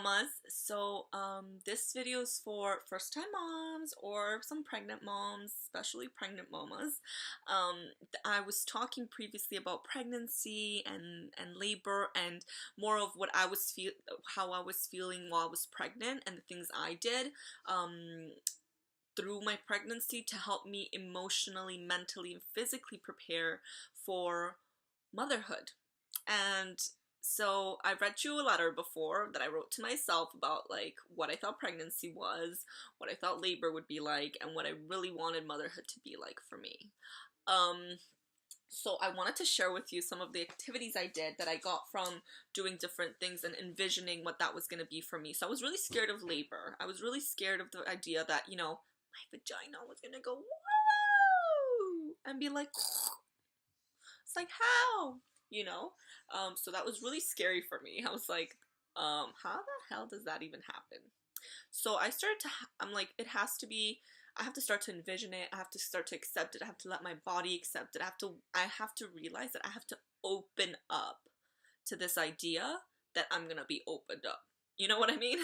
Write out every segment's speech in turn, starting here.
mamas. This video is for first-time moms or some pregnant moms, especially pregnant mamas. I was talking previously about pregnancy and labor and more of what how I was feeling while I was pregnant and the things I did through my pregnancy to help me emotionally, mentally, and physically prepare for motherhood. And so I read you a letter before that I wrote to myself about like what I thought pregnancy was, what I thought labor would be like, and what I really wanted motherhood to be like for me. So I wanted to share with you some of the activities I did that I got from doing different things and envisioning what that was going to be for me. So I was really scared of labor. I was really scared of the idea that, my vagina was going to go, whoa, and be like, it's like, how? So that was really scary for me. I was like, how the hell does that even happen? So I'm like, it has to be, I have to start to envision it. I have to start to accept it. I have to let my body accept it. I have to realize that I have to open up to this idea that I'm gonna be opened up. You know what I mean?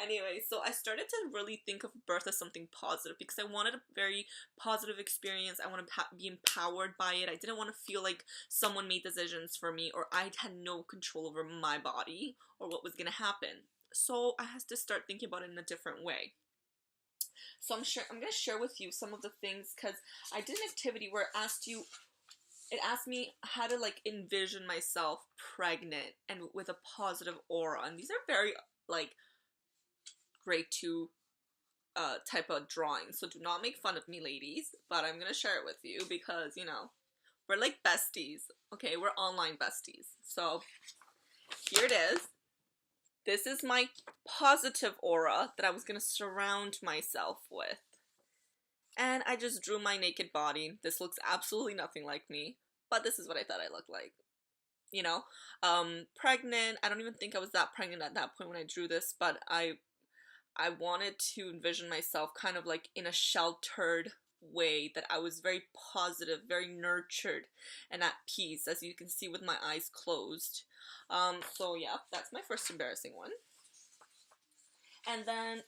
Anyway, so I started to really think of birth as something positive because I wanted a very positive experience. I want to be empowered by it. I didn't want to feel like someone made decisions for me or I had no control over my body or what was going to happen. So I had to start thinking about it in a different way. So I'm going to share with you some of the things because I did an activity where it asked me how to like envision myself pregnant and with a positive aura. And these are very like grade 2 type of drawing, so do not make fun of me, ladies, but I'm gonna share it with you because we're like besties. Okay, we're online besties. So here it is. This is my positive aura that I was gonna surround myself with, and I just drew my naked body. This looks absolutely nothing like me, but this is what I thought I looked like. Pregnant. I don't even think I was that pregnant at that point when I drew this, but I wanted to envision myself kind of like in a sheltered way, that I was very positive, very nurtured, and at peace, as you can see with my eyes closed. So yeah, that's my first embarrassing one. And then,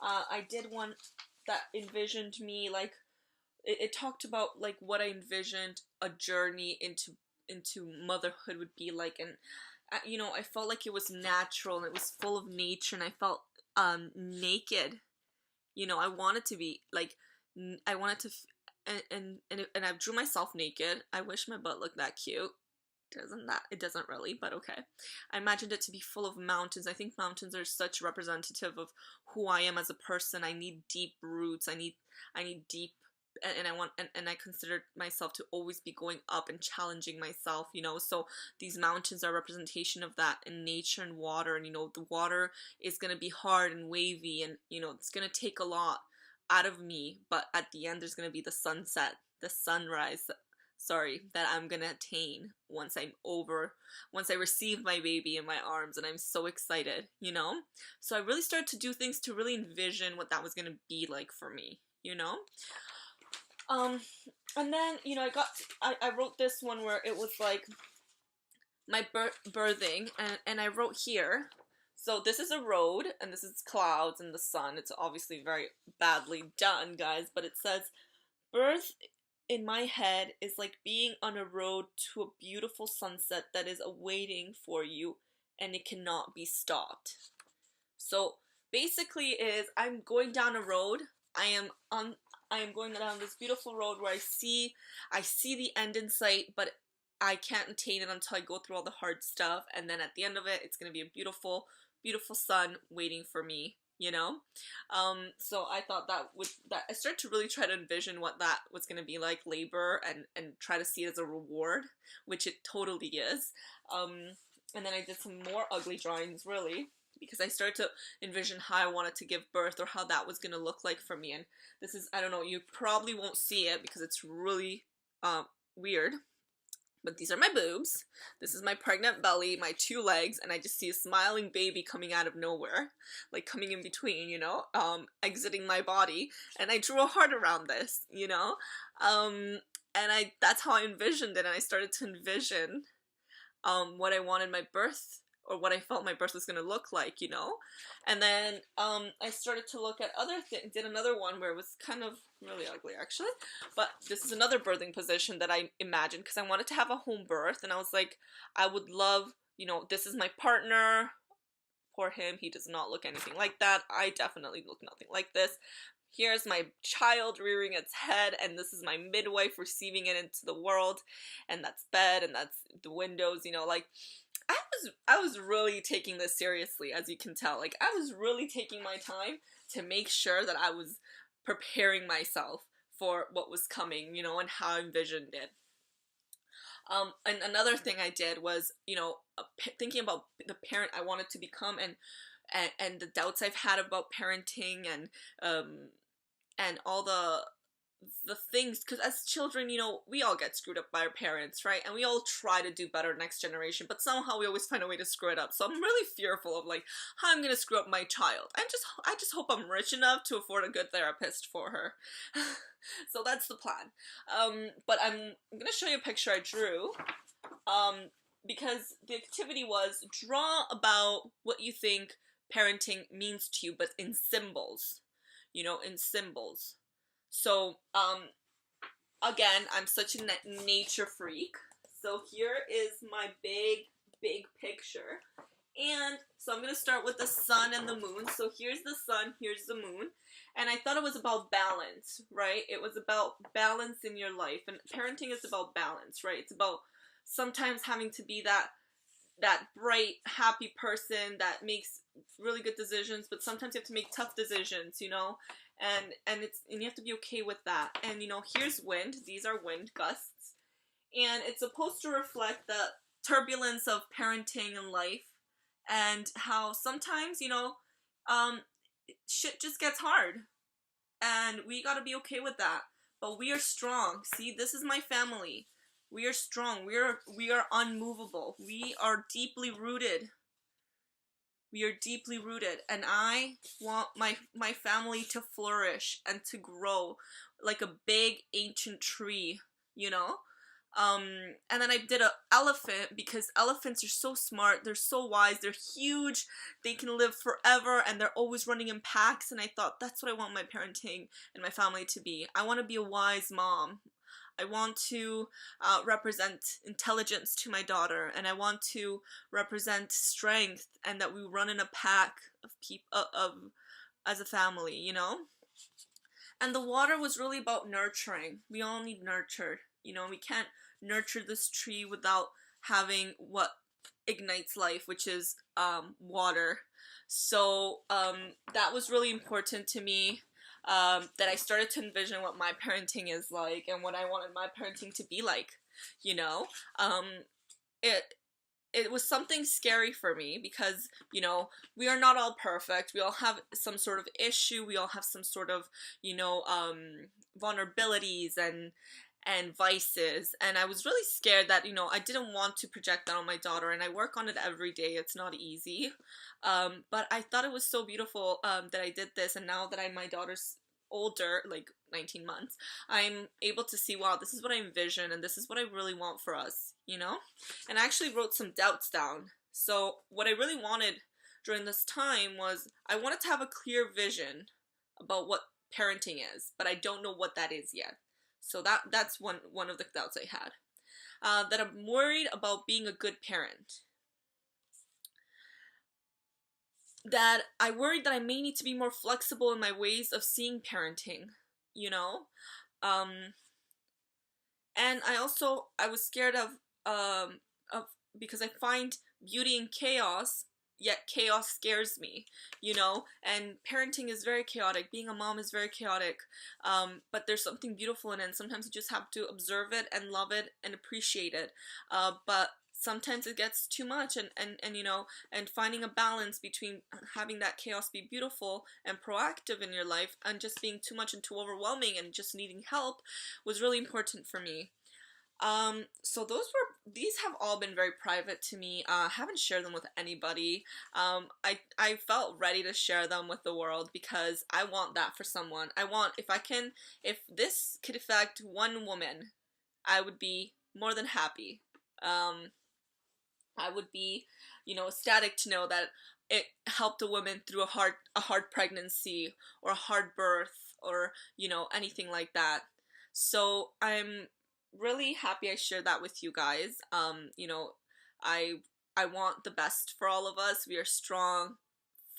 I did one that envisioned me like, it talked about like what I envisioned a journey into motherhood would be like, and I felt like it was natural and it was full of nature, and I felt naked. I wanted to be like, I wanted to and I drew myself naked. I wish my butt looked that cute. It doesn't really, but okay. I imagined it to be full of mountains. I think mountains are such representative of who I am as a person. I need deep roots. I need deep, and I considered myself to always be going up and challenging myself, so these mountains are a representation of that, in nature and water, and the water is going to be hard and wavy, and it's going to take a lot out of me, but at the end there's going to be the sunrise, that I'm going to attain once I receive my baby in my arms, and I'm so excited, so I really started to do things to really envision what that was going to be like for me, and then, I wrote this one where it was like my birthing, and I wrote here, so this is a road, and this is clouds and the sun. It's obviously very badly done, guys, but it says, birth in my head is like being on a road to a beautiful sunset that is awaiting for you, and it cannot be stopped. So basically I'm going down a road. I am going down this beautiful road where I see the end in sight, but I can't attain it until I go through all the hard stuff, and then at the end of it, it's going to be a beautiful, beautiful sun waiting for me, so I thought that I started to really try to envision what that was going to be like, labor, and try to see it as a reward, which it totally is. And then I did some more ugly drawings, really, because I started to envision how I wanted to give birth, or how that was going to look like for me. And this is, I don't know, you probably won't see it because it's really weird, but these are my boobs. This is my pregnant belly, my 2 legs, and I just see a smiling baby coming out of nowhere, like coming in between, exiting my body, and I drew a heart around this, and that's how I envisioned it, and I started to envision what I wanted my birth or what I felt my birth was going to look like, you know? And then I started to look at other things, did another one where it was kind of really ugly actually, but this is another birthing position that I imagined because I wanted to have a home birth, and I was like, I would love, you know, this is my partner. Poor him, he does not look anything like that. I definitely look nothing like this. Here's my child rearing its head, and this is my midwife receiving it into the world, and that's bed, and that's the windows, you know, like, I was really taking this seriously, as you can tell. Like, I was really taking my time to make sure that I was preparing myself for what was coming, you know, and how I envisioned it. And another thing I did was, you know, thinking about the parent I wanted to become, and the doubts I've had about parenting, and all the things, because as children, you know, we all get screwed up by our parents, right? And we all try to do better next generation, but somehow we always find a way to screw it up. So I'm really fearful of, like, how I'm gonna screw up my child. I just hope I'm rich enough to afford a good therapist for her. So that's the plan. But I'm gonna show you a picture I drew, because the activity was draw about what you think parenting means to you, but in symbols, you know, in symbols. So, again, I'm such a nature freak. So here is my big picture. And so I'm going to start with the sun and the moon. So here's the sun, here's the moon. And I thought it was about balance, right? It was about balance in your life. And parenting is about balance, right? It's about sometimes having to be that bright, happy person that makes really good decisions, but sometimes you have to make tough decisions, you know? And you have to be okay with that. And, you know, here's wind. These are wind gusts. And it's supposed to reflect the turbulence of parenting and life, and how sometimes, you know, shit just gets hard. And we gotta be okay with that. But we are strong. See, this is my family. We are strong. We are unmovable. We are deeply rooted. We are deeply rooted, and I want my family to flourish and to grow like a big ancient tree, you know? And then I did an elephant, because elephants are so smart, they're so wise, they're huge, they can live forever, and they're always running in packs, and I thought that's what I want my parenting and my family to be. I want to be a wise mom. I want to represent intelligence to my daughter, and I want to represent strength, and that we run in a pack of people, as a family, you know? And the water was really about nurturing. We all need nurtured, you know? We can't nurture this tree without having what ignites life, which is water. So that was really important to me. That I started to envision what my parenting is like and what I wanted my parenting to be like, you know? It was something scary for me because, you know, we are not all perfect. We all have some sort of issue. We all have some sort of, you know, vulnerabilities and vices, and I was really scared that, you know, I didn't want to project that on my daughter, and I work on it every day. It's not easy, but I thought it was so beautiful that I did this, and now that my daughter's older, like 19 months, I'm able to see, wow, this is what I envision, and this is what I really want for us, you know? And I actually wrote some doubts down. So what I really wanted during this time was, I wanted to have a clear vision about what parenting is, but I don't know what that is yet. So that's one of the doubts I had. That I'm worried about being a good parent. That I worried that I may need to be more flexible in my ways of seeing parenting, you know? And I was scared of because I find beauty in chaos, yet chaos scares me, you know? And parenting is very chaotic. Being a mom is very chaotic. But there's something beautiful in it, and sometimes you just have to observe it and love it and appreciate it. But sometimes it gets too much, and you know, and finding a balance between having that chaos be beautiful and proactive in your life, and just being too much and too overwhelming and just needing help was really important for me. So these have all been very private to me. I haven't shared them with anybody. I felt ready to share them with the world because I want that for someone. If this could affect one woman, I would be more than happy. I would be, ecstatic to know that it helped a woman through a hard pregnancy or a hard birth or, anything like that. So I'm really happy I shared that with you guys. I I want the best for all of us. We are strong,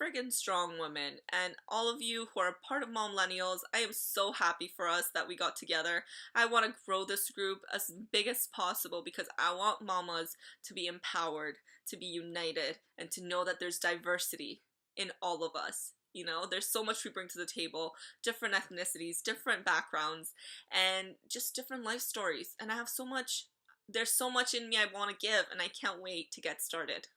friggin' strong women. And all of you who are part of Momlennials, I am so happy for us that we got together. I want to grow this group as big as possible because I want mamas to be empowered, to be united, and to know that there's diversity in all of us. There's so much we bring to the table, different ethnicities, different backgrounds, and just different life stories. And there's so much in me I want to give, and I can't wait to get started.